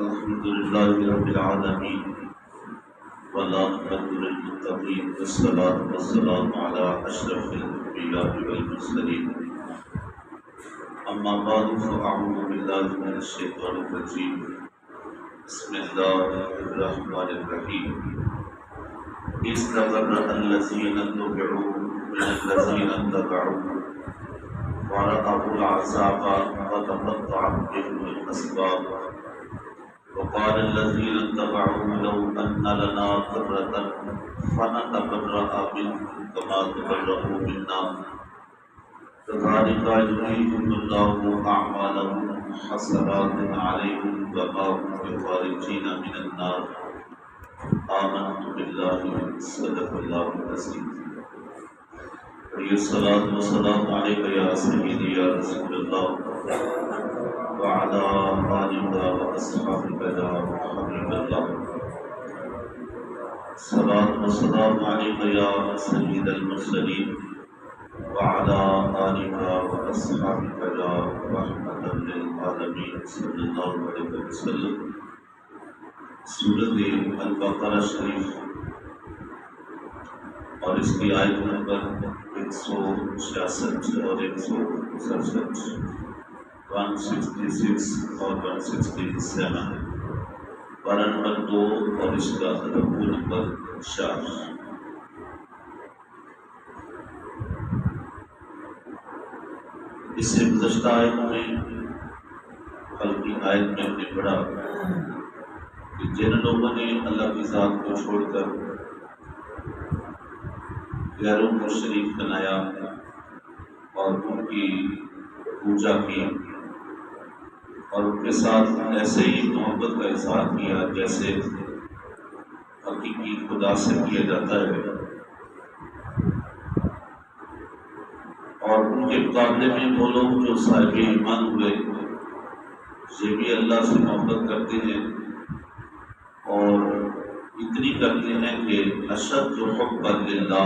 الحمد لله رب العالمين والعاقبة للمتقين والصلاة والسلام على أشرف الأنبياء والمرسلين أما بعد فأعوذ بالله من الشيطان الرجيم بسم الله الرحمن الرحيم استبرأ الذين اتبعوا من الذين اتبعوا ورأوا العذاب وتقطعت بهم الأسباب وقال الذين اتبعوا لو أن لنا كرة فنتبرأ منهم كما تبرأوا منا كذلك يريهم الله أعمالهم حسرات عليهم وما هم بخارجين من النار آمنت بالله صدق الله العظيم الصلاة والسلام عليك يا سيدي يا رسول الله وعلى آلك وأصحابك يا حبيب الله الصلاة والسلام عليك يا سيد المرسلين وعلى آلك وأصحابك يا رحمة للعالمين صلى الله عليه وسلم سورۃ البقرہ شریف اور اس کی آیت نمبر 166 اور 167 166 اور 167 پارہ نمبر 2 اور اس کا رکوع نمبر 4۔ اس سے گزشتہ آیت میں کل کی آیت میں ہم نے پڑھا کہ جن لوگوں نے اللہ کی ذات کو چھوڑ کر غیروں کو شریک بنایا اور ان کی پوجا کی اور ان کے ساتھ ایسے ہی محبت کا اظہار کیا جیسے حقیقی خدا سے کیا جاتا ہے، اور ان کے مقابلے میں وہ لوگ جو صاحب ایمان ہوئے یہ بھی اللہ سے محبت کرتے ہیں اور اتنی کرتے ہیں کہ اشد حب للہ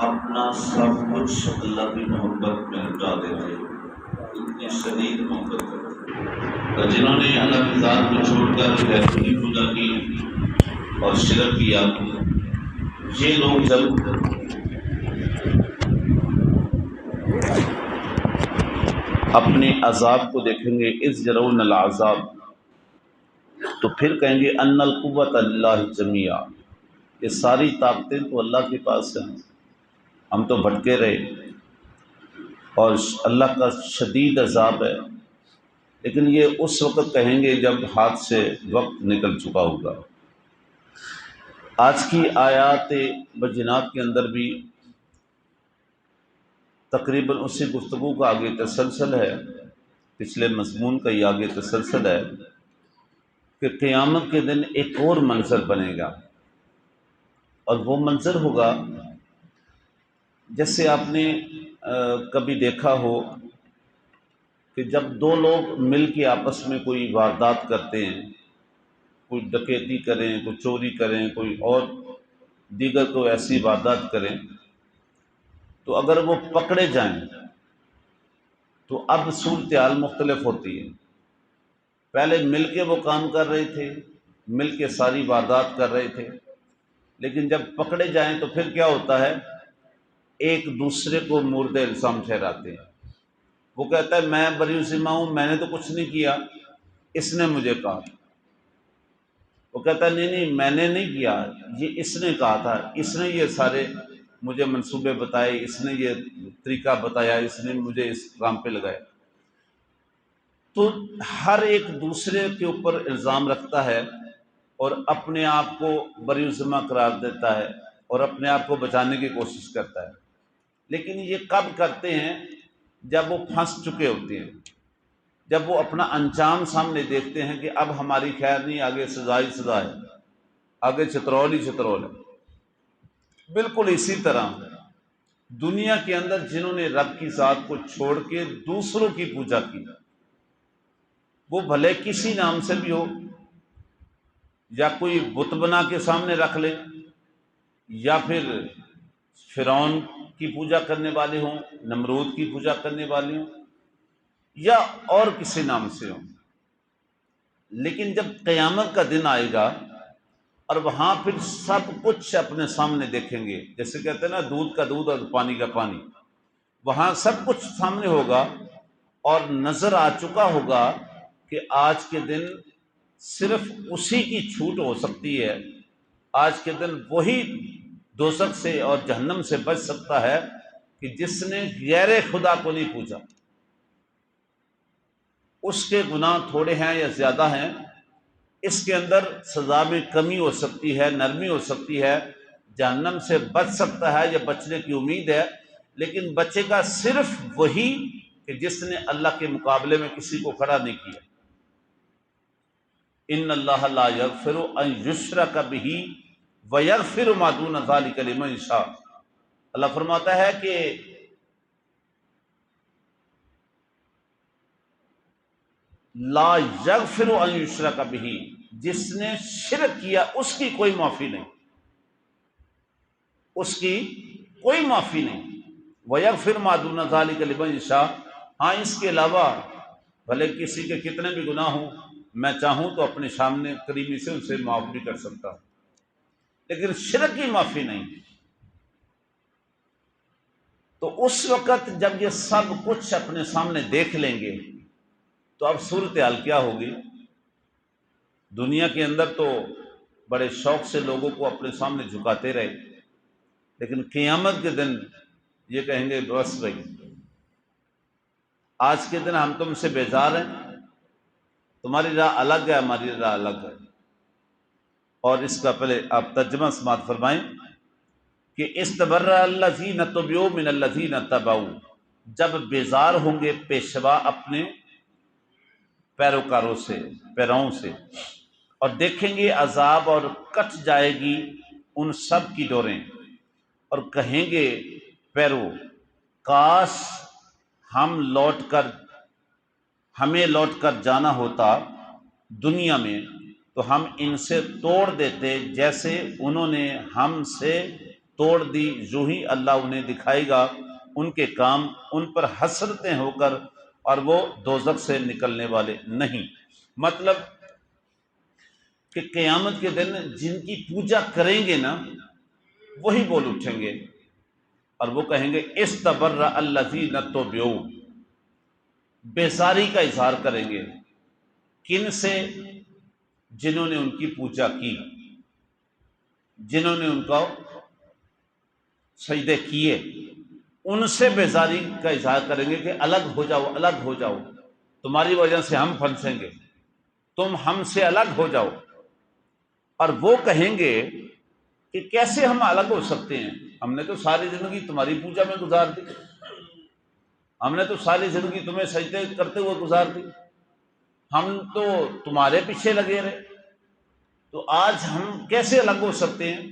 اپنا سب کچھ اللہ کی محبت میں لٹا دیتے ہیں، اتنی شدید محبت کرتے ہیں۔ اور جنہوں نے اللہ کی ذات کو چھوڑ کر غیروں کی پوجا کی اور شرک کیا، یہ لوگ جب اپنے عذاب کو دیکھیں گے اذ یرون العذاب، تو پھر کہیں گے ان القوۃ للہ جمیعا، یہ ساری طاقتیں تو اللہ کے پاس ہیں، ہم تو بھٹکے رہے اور اللہ کا شدید عذاب ہے۔ لیکن یہ اس وقت کہیں گے جب ہاتھ سے وقت نکل چکا ہوگا۔ آج کی آیات بینات کے اندر بھی تقریباً اسی گفتگو کا آگے تسلسل ہے، پچھلے مضمون کا یہ آگے تسلسل ہے کہ قیامت کے دن ایک اور منظر بنے گا، اور وہ منظر ہوگا جیسے آپ نے کبھی دیکھا ہو کہ جب دو لوگ مل کے آپس میں کوئی واردات کرتے ہیں، کوئی ڈکیتی کریں، کوئی چوری کریں، کوئی اور دیگر کوئی ایسی واردات کریں، تو اگر وہ پکڑے جائیں تو اب صورتحال مختلف ہوتی ہے۔ پہلے مل کے وہ کام کر رہے تھے، مل کے ساری واردات کر رہے تھے، لیکن جب پکڑے جائیں تو پھر کیا ہوتا ہے، ایک دوسرے کو مورد الزام ٹھہراتے ہیں۔ وہ کہتا ہے میں بری ذمہ ہوں، میں نے تو کچھ نہیں کیا، اس نے مجھے کہا۔ وہ کہتا ہے نہیں میں نے نہیں کیا، یہ اس نے کہا تھا، اس نے یہ سارے مجھے منصوبے بتائے، اس نے یہ طریقہ بتایا، اس نے مجھے اس کام پہ لگایا۔ تو ہر ایک دوسرے کے اوپر الزام رکھتا ہے اور اپنے آپ کو بری ذمہ قرار دیتا ہے اور اپنے آپ کو بچانے کی کوشش کرتا ہے۔ لیکن یہ کب کرتے ہیں؟ جب وہ پھنس چکے ہوتے ہیں، جب وہ اپنا انجام سامنے دیکھتے ہیں کہ اب ہماری خیر نہیں، آگے سزا ہی سزا ہے، آگے چترول ہی چترول ہے۔ بالکل اسی طرح دنیا کے اندر جنہوں نے رب کی ذات کو چھوڑ کے دوسروں کی پوجا کی، وہ بھلے کسی نام سے بھی ہو، یا کوئی بت بنا کے سامنے رکھ لے، یا پھر فرعون کی پوجا کرنے والے ہوں، نمرود کی پوجا کرنے والے ہوں، یا اور کسی نام سے ہوں، لیکن جب قیامت کا دن آئے گا اور وہاں پھر سب کچھ اپنے سامنے دیکھیں گے، جیسے کہتے ہیں نا دودھ کا دودھ اور پانی کا پانی، وہاں سب کچھ سامنے ہوگا اور نظر آ چکا ہوگا کہ آج کے دن صرف اسی کی چھوٹ ہو سکتی ہے، آج کے دن وہی دوزخ سے اور جہنم سے بچ سکتا ہے کہ جس نے غیر خدا کو نہیں پوجا۔ اس کے گناہ تھوڑے ہیں یا زیادہ ہیں، اس کے اندر سزا میں کمی ہو سکتی ہے، نرمی ہو سکتی ہے، جہنم سے بچ سکتا ہے یا بچنے کی امید ہے، لیکن بچے گا صرف وہی کہ جس نے اللہ کے مقابلے میں کسی کو کھڑا نہیں کیا۔ ان اللہ لا یغفر ان یشرک بہ ویغفر ما دون ذلک لمن یشاء، اللہ فرماتا ہے کہ لا یغفر ان یشرک بہ، جس نے شرک کیا اس کی کوئی معافی نہیں، اس کی کوئی معافی نہیں۔ ویغفر ما دون ذلک لمن یشاء، ہاں اس کے علاوہ بھلے کسی کے کتنے بھی گناہ ہوں، میں چاہوں تو اپنے سامنے کریمی سے ان سے معاف بھی کر سکتا ہوں، لیکن شرک کی معافی نہیں۔ تو اس وقت جب یہ سب کچھ اپنے سامنے دیکھ لیں گے تو اب صورتحال کیا ہوگی؟ دنیا کے اندر تو بڑے شوق سے لوگوں کو اپنے سامنے جھکاتے رہے، لیکن قیامت کے دن یہ کہیں گے بس بھائی آج کے دن ہم تم سے بیزار ہیں، تمہاری راہ الگ ہے، ہماری راہ الگ ہے۔ اور اس کا پہلے آپ ترجمہ سماعت فرمائیں کہ استبرأ الذین تبعوا من الذین اتبعوا، جب بیزار ہوں گے پیشوا اپنے پیروکاروں سے، پیرووں سے، اور دیکھیں گے عذاب اور کٹ جائے گی ان سب کی ڈوریں، اور کہیں گے پیرو کاش ہمیں لوٹ کر جانا ہوتا دنیا میں تو ہم ان سے توڑ دیتے جیسے انہوں نے ہم سے توڑ دی، یوں ہی اللہ انہیں دکھائے گا ان کے کام، ان پر حسرتیں ہو کر، اور وہ دوزخ سے نکلنے والے نہیں۔ مطلب کہ قیامت کے دن جن کی پوجا کریں گے نا وہی بول اٹھیں گے اور وہ کہیں گے استبرأ الذین تبعوا، بیزاری کا اظہار کریں گے، کن سے؟ جنہوں نے ان کی پوجا کی، جنہوں نے ان کو سجدے کیے، ان سے بیزاری کا اظہار کریں گے کہ الگ ہو جاؤ، الگ ہو جاؤ، تمہاری وجہ سے ہم پھنسیں گے، تم ہم سے الگ ہو جاؤ۔ اور وہ کہیں گے کہ کیسے ہم الگ ہو سکتے ہیں، ہم نے تو ساری زندگی تمہاری پوجا میں گزار دی، ہم نے تو ساری زندگی تمہیں سجدے کرتے ہوئے گزار دی، ہم تو تمہارے پیچھے لگے رہے، تو آج ہم کیسے الگ ہو سکتے ہیں؟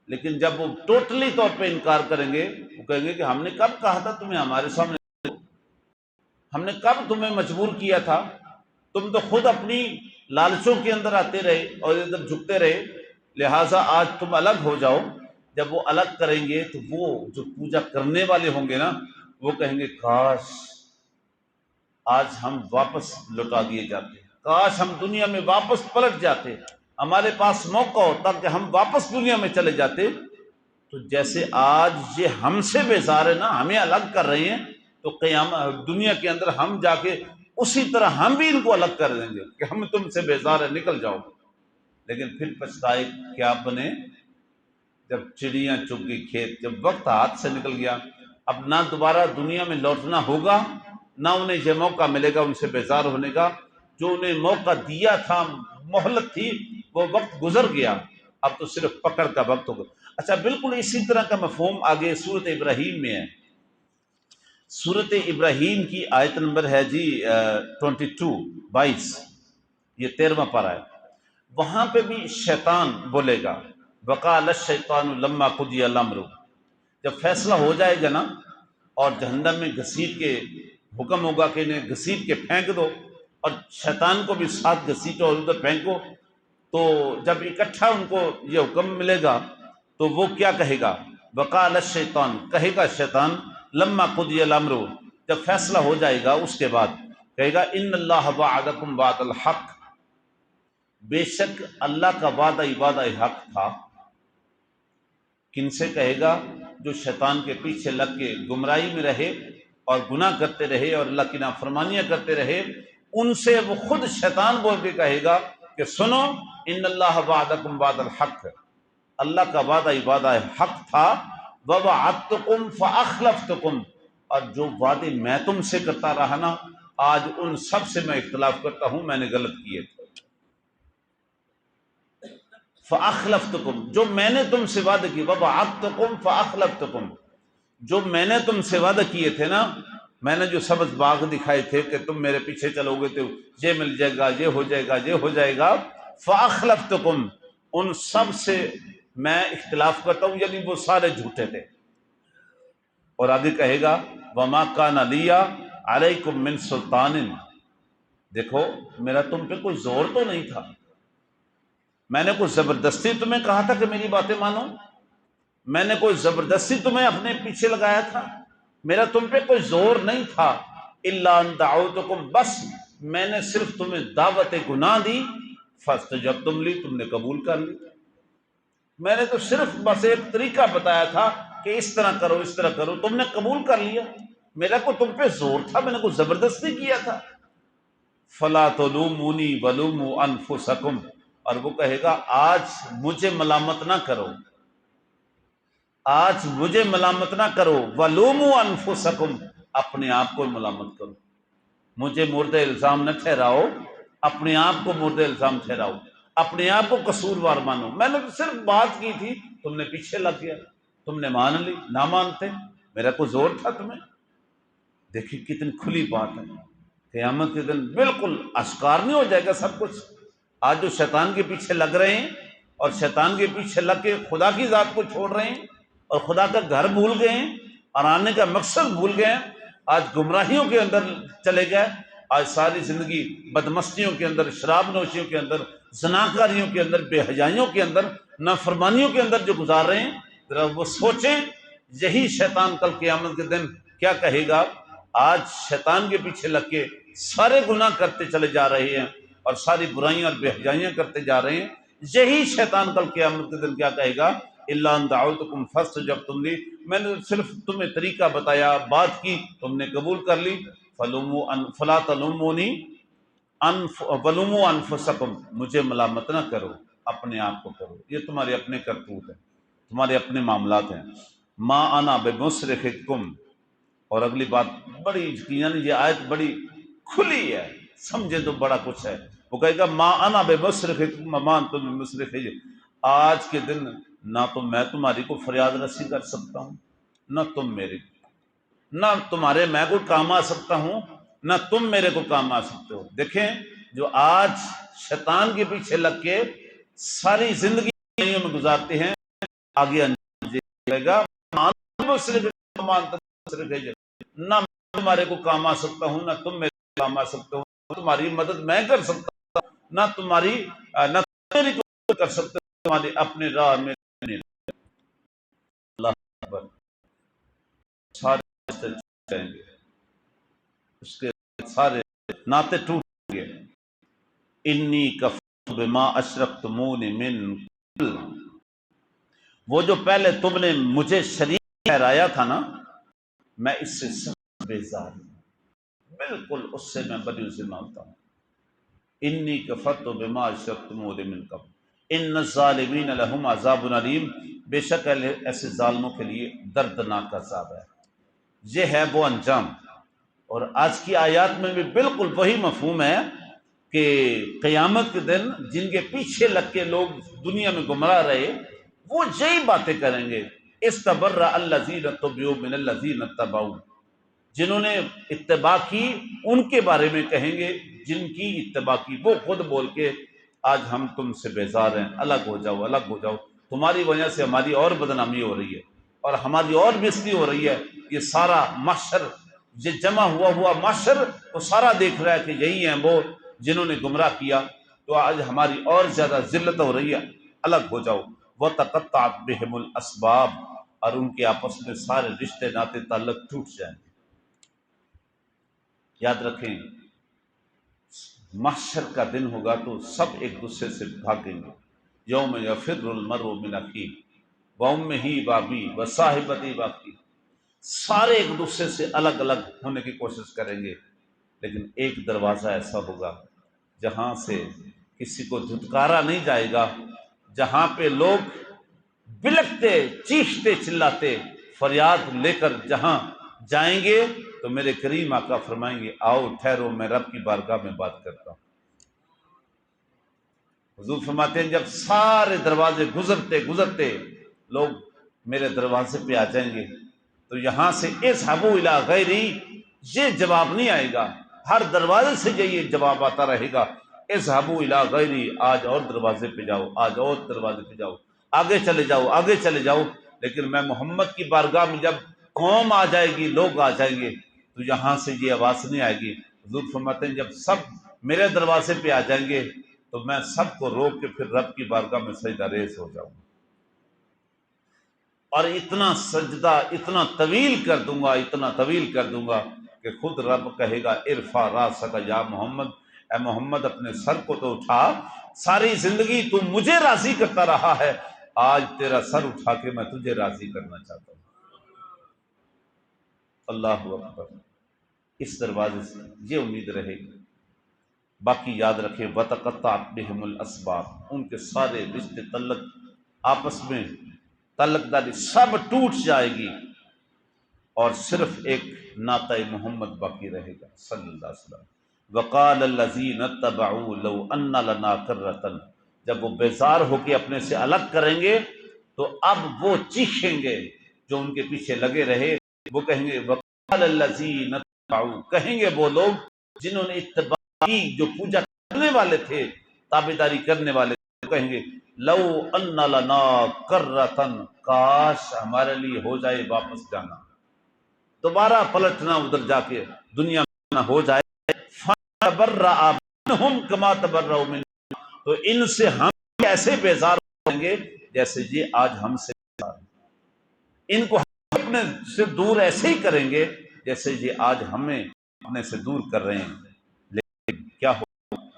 لیکن جب وہ ٹوٹلی طور پہ انکار کریں گے، وہ کہیں گے کہ ہم نے کب کہا تھا تمہیں ہمارے سامنے، ہم نے کب تمہیں مجبور کیا تھا، تم تو خود اپنی لالچوں کے اندر آتے رہے اور ادھر جھکتے رہے، لہٰذا آج تم الگ ہو جاؤ۔ جب وہ الگ کریں گے تو وہ جو پوجا کرنے والے ہوں گے نا وہ کہیں گے کاش آج ہم واپس لوٹا دیے جاتے، کاش ہم دنیا میں واپس پلٹ جاتے، ہمارے پاس موقع ہوتا کہ ہم واپس دنیا میں چلے جاتے۔ تو جیسے آج یہ ہم سے بیزار ہے نا، ہمیں الگ کر رہے ہیں، تو قیامت دنیا کے اندر ہم جا کے اسی طرح ہم بھی ان کو الگ کر دیں گے کہ ہم تم سے بیزار ہے، نکل جاؤ۔ لیکن پھر پچھتائے کیا بنے جب چڑیاں چگ گئی کھیت، جب وقت ہاتھ سے نکل گیا، اب نہ دوبارہ دنیا میں لوٹنا ہوگا، نہ انہیں یہ موقع ملے گا ان سے بیزار ہونے کا، جو انہیں موقع دیا تھا، مہلت تھی، وہ وقت گزر گیا، اب تو صرف پکڑ کا وقت ہوگا۔ اچھا بالکل اسی طرح کا مفہوم آگے سورۃ ابراہیم میں ہے۔ سورۃ ابراہیم کی آیت نمبر ہے جی 22، یہ 13واں پارہ ہے، وہاں پہ بھی شیطان بولے گا، وقال الشیطان لما قضی الامر، جب فیصلہ ہو جائے گا نا اور جہنم میں گھسیٹ کے حکم ہوگا کہ انہیں گھسیٹ کے پھینک دو اور شیطان کو بھی ساتھ گھسیٹو اور ادھر پھینکو، تو جب اکٹھا ان کو یہ حکم ملے گا تو وہ کیا کہے گا؟ وقال الشیطان، کہے گا شیطان، لما قضی الامر، جب فیصلہ ہو جائے گا اس کے بعد، کہے گا ان اللہ وعدکم وعد الحق، بے شک اللہ کا وعدہ ہی وعدہ حق تھا۔ کن سے کہے گا؟ جو شیطان کے پیچھے لگ کے گمراہی میں رہے اور گناہ کرتے رہے اور اللہ کی نافرمانیاں کرتے رہے، ان سے وہ خود شیطان بول کے کہے گا کہ سنو ان اللہ وعدکم وعد الحق، اللہ کا وعدہ ہی وعدہ حق تھا، ووعدتکم فاخلفتکم، اور جو وعدے میں تم سے کرتا رہا نا، آج ان سب سے میں اختلاف کرتا ہوں، میں نے غلط کیے تھے۔ فاخلفتکم، جو میں نے تم سے وعدے کی، ووعدتکم فاخلفتکم، جو میں نے تم سے وعدہ کیے تھے نا، میں نے جو سبز باغ دکھائے تھے کہ تم میرے پیچھے چلو گے تو یہ مل جائے گا، یہ ہو جائے گا، یہ ہو جائے گا، فاخلفتکم، ان سب سے میں اختلاف کرتا ہوں، یعنی وہ سارے جھوٹے تھے۔ اور آگے کہے گا وما کان علی علیکم من سلطان، دیکھو میرا تم پہ کوئی زور تو نہیں تھا، میں نے کوئی زبردستی تمہیں کہا تھا کہ میری باتیں مانو، میں نے کوئی زبردستی تمہیں اپنے پیچھے لگایا تھا، میرا تم پہ کوئی زور نہیں تھا، الا ان دعوتکم، بس میں نے صرف تمہیں دعوت گناہ دی، فاستجبتم لی، تم نے قبول کر لی، میں نے تو صرف بس ایک طریقہ بتایا تھا کہ اس طرح کرو، اس طرح کرو، تم نے قبول کر لیا، میرا کو تم پہ زور تھا، میں نے کوئی زبردستی کیا تھا۔ فلا تلومونی ولوموا انفسکم، اور وہ کہے گا آج مجھے ملامت نہ کرو، آج مجھے ملامت نہ کرو، ولوموا انفسکم، اپنے آپ کو ملامت کرو، مجھے مورد الزام نہ ٹھہراؤ، اپنے آپ کو مورد الزام ٹھہراؤ، اپنے آپ کو قصوروار مانو، میں نے تو صرف بات کی تھی، تم نے پیچھے لگ گیا، تم نے مان لی، نہ مانتے میرا کوئی زور تھا تمہیں۔ دیکھیے کتنی کھلی بات ہے، قیامت کے دن بالکل اشکار نہیں ہو جائے گا سب کچھ۔ آج جو شیطان کے پیچھے لگ رہے ہیں اور شیطان کے پیچھے لگ کے خدا کی ذات کو چھوڑ رہے ہیں اور خدا کا گھر بھول گئے ہیں اور آنے کا مقصد بھول گئے ہیں، آج گمراہیوں کے اندر چلے گئے، آج ساری زندگی بدمستیوں کے اندر، شراب نوشیوں کے اندر، زناکاریوں کے اندر، بے حیائیوں کے اندر، نافرمانیوں کے اندر جو گزار رہے ہیں، ذرا وہ سوچیں، یہی شیطان کل قیامت کے دن کیا کہے گا؟ آج شیطان کے پیچھے لگ کے سارے گناہ کرتے چلے جا رہے ہیں اور ساری برائیاں اور بے حیائیاں کرتے جا رہے ہیں، یہی شیطان کل قیامت کے دن کیا کہے گا؟ الا ان دعوتکم فاستجبتم لی، میں نے صرف تمہیں طریقہ بتایا، بات کی، تم نے قبول کر لی، فلا تلومونی ولوموا انفسکم، مجھے ملامت نہ کرو، اپنے آپ کو کرو، یہ تمہارے اپنے کرتوت ہیں، تمہارے اپنے معاملات ہیں۔ ما انا بمصرخکم، اور اگلی بات بڑی یقیناً یہ آیت بڑی کھلی ہے، سمجھے تو بڑا کچھ ہے، وہ کہے گا ما انا بمصرخکم وما انتم بمصرخی، آج کے دن نہ تو میں تمہاری کو فریاد رسی کر سکتا ہوں، نہ تم میری، نہ تمہارے میں کو کام آ سکتا ہوں، نہ تم میرے کو کام آ سکتے ہو۔ دیکھیں جو آج شیطان کے پیچھے لگ کے ساری زندگی میں گزارتے ہیں، آگے انجام دے گا، نہ میں تمہارے کو کام آ سکتا ہوں، نہ تم میرے کو کام آ سکتے ہو، تمہاری مدد میں کر سکتا ہوں، نہ تمہاری نہ میری کوئی کر سکتے ہو، تمہاری اپنے راہ میں نہیں۔ اللہ اکبر، سارے جائیں گے، اس کے سارے ناطے ٹوٹ گئے۔ انی کفرت بما اشرکتمون من قبل، وہ جو پہلے تم نے مجھے شریک ٹھہرایا تھا نا، میں اس سے سخت بیزار ہوں، بالکل اس سے میں بری سے مانتا ہوں۔ انی کفرت بما اشرکتمون من قبل ان الظالمین لہم عذاب علیم، بے شک ایسے ظالموں کے لیے دردناک عذاب ہے۔ یہ ہے وہ انجام۔ اور آج کی آیات میں بھی بالکل وہی مفہوم ہے کہ قیامت کے دن جن کے پیچھے لگ کے لوگ دنیا میں گمراہ رہے، وہ یہی باتیں کریں گے، استبرأ الذین اتبعوا من الذین اتبعوا، جنہوں نے اتباع کی ان کے بارے میں کہیں گے جن کی اتباع کی، وہ خود بول کے آج ہم تم سے بیزار ہیں، الگ ہو جاؤ، الگ ہو جاؤ، تمہاری وجہ سے ہماری اور بدنامی ہو رہی ہے اور ہماری اور بےزتی ہو رہی ہے۔ یہ سارا محشر، یہ جمع ہوا محشر، وہ سارا دیکھ رہا ہے کہ یہی ہیں وہ جنہوں نے گمراہ کیا، تو آج ہماری اور زیادہ ذلت ہو رہی ہے، الگ ہو جاؤ۔ وَتَقَطَّعَتْ بِهِمُ الْأَسْبَابُ، اور ان کے آپس میں سارے رشتے ناطے تعلق ٹوٹ جائیں گے۔ یاد رکھیں محشر کا دن ہوگا تو سب ایک دوسرے سے بھاگیں گے. یوم یفر المرء من اخیہ وامہ وابی وصاحبتی واخیہ، سارے ایک دوسرے سے الگ الگ ہونے کی کوشش کریں گے، لیکن ایک دروازہ ایسا ہوگا جہاں سے کسی کو دھتکارا نہیں جائے گا، جہاں پہ لوگ بلکتے چیختے چلاتے فریاد لے کر جہاں جائیں گے تو میرے کریم آقا فرمائیں گے آؤ ٹھہرو، میں رب کی بارگاہ میں بات کرتا ہوں. حضور فرماتے ہیں جب سارے دروازے گزرتے گزرتے لوگ میرے دروازے پہ آ جائیں گے تو یہاں سے اذهبوا الی غیری، یہ جواب نہیں آئے گا، ہر دروازے سے یہ جواب آتا رہے گا اذهبوا الی غیری، آج اور دروازے پہ جاؤ، آج اور دروازے پہ جاؤ، آگے چلے جاؤ، آگے چلے جاؤ. لیکن میں محمد کی بارگاہ میں جب قوم آ جائے گی، لوگ آ جائیں گے تو یہاں سے یہ آواز نہیں آئے گی. حضور فرماتے ہیں جب سب میرے دروازے پہ آ جائیں گے تو میں سب کو روک کے پھر رب کی بارگاہ میں سجدہ ریز ہو جاؤں گا، اور اتنا سجدہ اتنا طویل کر دوں گا، اتنا طویل کر دوں گا کہ خود رب کہے گا ارفع راسک یا محمد، اے محمد اپنے سر کو تو اٹھا، ساری زندگی تو مجھے راضی کرتا رہا ہے، آج تیرا سر اٹھا کے میں تجھے راضی کرنا چاہتا ہوں. اللہ اکبر. اس دروازے سے یہ امید رہے گی. باقی یاد رکھے وَتَقَطَّعَتْ بِهِمُ الْأَسْبَابُ، ان کے سارے رشتے تعلق آپس میں تعلق داری سب ٹوٹ جائے گی، اور صرف ایک نعتہ محمد باقی رہے گا صلی اللہ علیہ وسلم. وقال الذین اتبعوا لو ان لنا کرۃ، جب وہ بیزار ہو کے اپنے سے الگ کریں گے تو اب وہ چیخیں گے جو ان کے پیچھے لگے رہے، وہ کہیں گے وقال الذین اتبعوا، کہیں گے وہ لوگ جنہوں نے اتباع کی، جو پوجا کرنے والے تھے، تابعداری کرنے والے تھے، وہ کہیں گے لو ان لنا کرۃ، کاش ہمارے لیے ہو جائے واپس جانا، دوبارہ پلٹنا ادھر جا کے دنیا میں ہو جائے. فَنَبَرَّأَ مِنْهُمْ كَمَا تَبَرَّؤُوا مِنَّا، تو ان سے ہم ایسے بیزار ہوں گے جیسے یہ آج ہم سے بیزار ہیں. ان کو ہم اپنے سے دور ایسے ہی کریں گے جیسے یہ آج ہمیں اپنے سے دور کر رہے ہیں. لیکن کیا ہو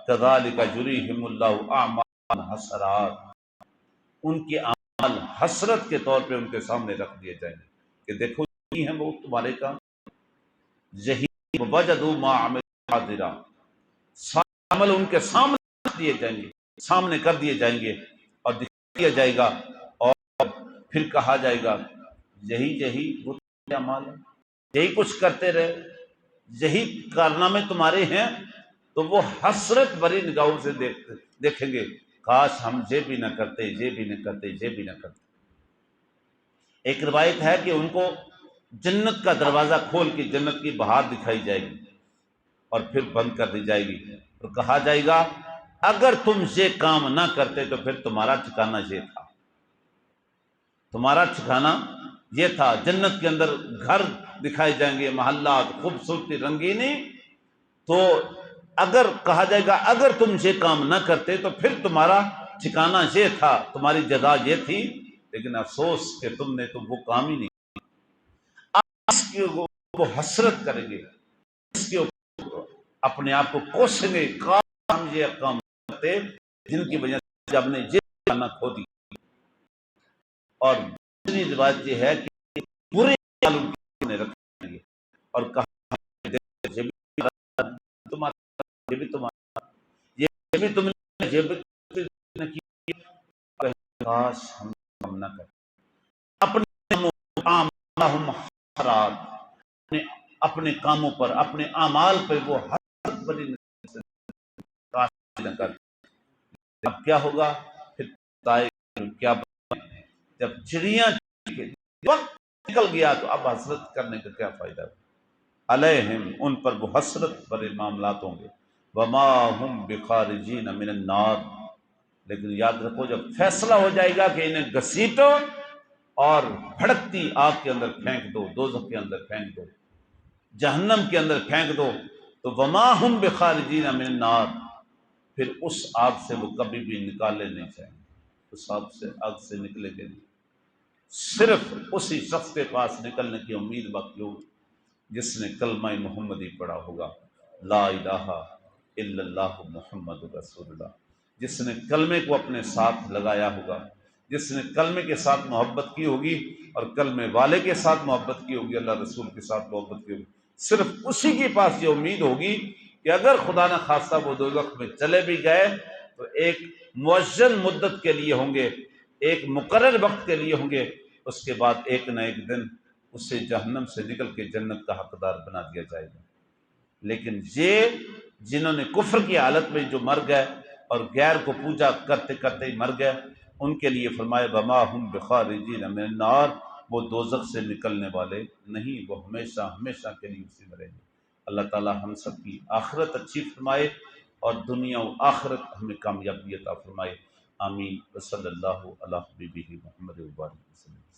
كَذَلِكَ يُرِيهِمُ اللَّهُ أَعْمَالَهُمْ حَسَرَاتٍ، ان کے اعمال حسرت کے طور پہ ان کے سامنے رکھ دیے جائیں گے کہ دیکھو یہ ہیں وہ تمہارے کام، یہی وَوَجَدُوا مَا عَمِلُوا حَاضِرًا، سارے عمل ان کے سامنے رکھ دیے جائیں گے، سامنے کر دیے جائیں گے اور دکھا دیا جائے گا، اور پھر کہا جائے گا یہی وہ تمہارے اعمال ہیں، یہی کچھ کرتے رہے، یہی کارنامے تمہارے ہیں. تو وہ حسرت بھری نگاہوں سے دیکھیں گے کاش ہم یہ بھی نہ کرتے، یہ بھی نہ کرتے، یہ بھی نہ کرتے. ایک روایت ہے کہ ان کو جنت کا دروازہ کھول کے جنت کی بہار دکھائی جائے گی اور پھر بند کر دی جائے گی، اور کہا جائے گا اگر تم یہ کام نہ کرتے تو پھر تمہارا ٹھکانہ یہ تھا، تمہارا ٹھکانہ یہ تھا. جنت کے اندر گھر دکھائے جائیں گے، محلات، خوبصورتی، رنگینی. تو اگر کہا جائے گا اگر تم یہ کام نہ کرتے تو پھر تمہارا ٹھکانہ یہ تھا، تمہاری جگہ یہ تھی، لیکن افسوس کہ تم نے تو وہ کام ہی نہیں. اس کی وہ حسرت کریں گے، اس کے اپنے آپ کو کوسیں گے کاش ہم یہ کام کرتے جن کی وجہ سے ہم نے یہ ٹھکانہ کھو دی. اور دوسری روایت یہ ہے کہ برے خیال ان کے رکھیں گے اور کہا یہ بھی تمہارا، یہ بھی تمہارا، یہ بھی تم نے، یہ بھی تم نے کیا، کاش ہم نہ کریں. اپنے اعمالہم حسرات، اپنے کاموں پر، اپنے اعمال پہ وہ حسرت بری نظر سے کاش نہ کریں. اب کیا ہوگا پھر کیا جب چڑیاں وقت نکل گیا تو اب حسرت کرنے کا کیا فائدہ. علیہم، ان پر وہ حسرت بڑے معاملات ہوں گے. وما ہم بخارجین من النار، لیکن یاد رکھو جب فیصلہ ہو جائے گا کہ انہیں گھسیٹو اور بھڑکتی آگ کے اندر پھینک دو، دوزخ کے اندر پھینک دو، جہنم کے اندر پھینک دو، تو وما ہم بخارجین من النار، پھر اس آگ سے وہ کبھی بھی نکالے نہیں جائیں گے. اس آگ سے نکلے گے نہیں، صرف اسی شخص کے پاس نکلنے کی امید باقی ہوگی جس نے کلمہ محمدی پڑھا ہوگا، لا الہ الا اللہ محمد رسول اللہ، جس نے کلمے کو اپنے ساتھ لگایا ہوگا، جس نے کلمے کے ساتھ محبت کی ہوگی اور کلمے والے کے ساتھ محبت کی ہوگی، اللہ رسول کے ساتھ محبت کی ہوگی، صرف اسی کے پاس یہ امید ہوگی کہ اگر خدا نہ خواستہ وہ دوزخ میں چلے بھی گئے تو ایک معین مدت کے لیے ہوں گے، ایک مقرر وقت کے لیے ہوں گے، اس کے بعد ایک نہ ایک دن اسے جہنم سے نکل کے جنت کا حقدار بنا دیا جائے گا۔ لیکن یہ جنہوں نے کفر کی حالت میں جو مر گئے اور غیر کو پوجا کرتے کرتے ہی مر گئے، ان کے لیے فرمائے وما ہم بخارجین من النار، وہ دوزخ سے نکلنے والے نہیں، وہ ہمیشہ ہمیشہ کے لیے اسی میں رہیں گے۔ اللہ تعالی ہم سب کی آخرت اچھی فرمائے اور دنیا و آخرت ہمیں کامیابی عطا فرمائے، آمین۔ وصلی اللہ علی حبیبہ محمد وبارک وسلم۔